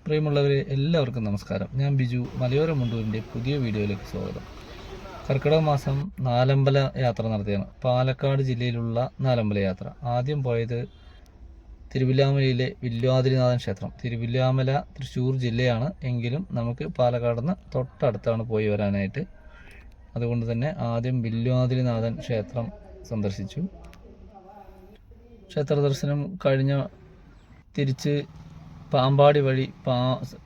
പ്രിയമുള്ളവരെ എല്ലാവർക്കും നമസ്കാരം. ഞാൻ ബിജു, മലയോര മുണ്ടൂരിൻ്റെ പുതിയ വീഡിയോയിലേക്ക് സ്വാഗതം. കർക്കിടക മാസം നാലമ്പല യാത്ര നടത്തിയാണ്. പാലക്കാട് ജില്ലയിലുള്ള നാലമ്പല യാത്ര. ആദ്യം പോയത് തിരുവില്ലാമലയിലെ വില്വാതിരിനാഥൻ ക്ഷേത്രം. തിരുവില്ലാമല തൃശ്ശൂർ ജില്ലയാണ്, എങ്കിലും നമുക്ക് പാലക്കാട് നിന്ന് തൊട്ടടുത്താണ് പോയി വരാനായിട്ട്. അതുകൊണ്ട് തന്നെ ആദ്യം വില്വാതിരിനാഥൻ ക്ഷേത്രം സന്ദർശിച്ചു. ക്ഷേത്ര ദർശനം കഴിഞ്ഞ തിരിച്ച് പാമ്പാടി വഴി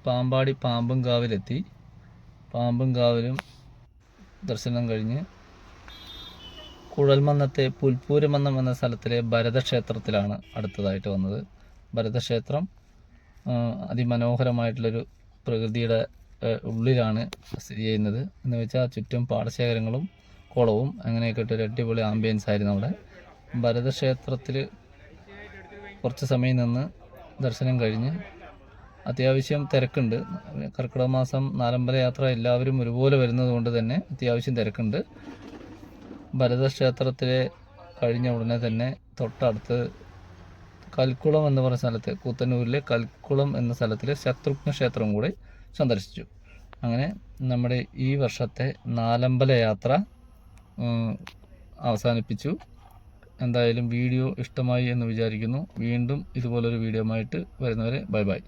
പാമ്പാടി പാമ്പുംകാവിലെത്തി. പാമ്പുംകാവിലും ദർശനം കഴിഞ്ഞ് കുഴൽമന്നത്തെ പുൽപ്പൂരമന്നം എന്ന സ്ഥലത്തിലെ ഭരതക്ഷേത്രത്തിലാണ് അടുത്തതായിട്ട് വന്നത്. ഭരതക്ഷേത്രം അതിമനോഹരമായിട്ടുള്ളൊരു പ്രകൃതിയുടെ ഉള്ളിലാണ് സ്ഥിതി ചെയ്യുന്നത്. എന്ന് വെച്ചാൽ ചുറ്റും പാടശേഖരങ്ങളും കുളവും അങ്ങനെയൊക്കെ ഇട്ടൊരു അടിപൊളി ആംബിയൻസ് ആയിരുന്നു അവിടെ. ഭരതക്ഷേത്രത്തിൽ കുറച്ച് സമയം നിന്ന് ദർശനം കഴിഞ്ഞ് അത്യാവശ്യം തിരക്കുണ്ട്. കർക്കിടക മാസം നാലമ്പല യാത്ര എല്ലാവരും ഒരുപോലെ വരുന്നത് കൊണ്ട് തന്നെ അത്യാവശ്യം തിരക്കുണ്ട്. ഭരതക്ഷേത്രത്തിലെ കഴിഞ്ഞ ഉടനെ തന്നെ തൊട്ടടുത്ത് കൽക്കുളം എന്ന് പറയുന്ന സ്ഥലത്ത്, കൂത്തന്നൂരിലെ കൽക്കുളം എന്ന സ്ഥലത്തിലെ ശത്രുഘ്ന ക്ഷേത്രം കൂടി സന്ദർശിച്ചു. അങ്ങനെ നമ്മുടെ ഈ വർഷത്തെ നാലമ്പല യാത്ര അവസാനിപ്പിച്ചു. എന്തായാലും വീഡിയോ ഇഷ്ടമായി എന്ന് വിചാരിക്കുന്നു. വീണ്ടും ഇതുപോലൊരു വീഡിയോ ആയിട്ട് വരുന്നവരെ ബൈ ബൈ.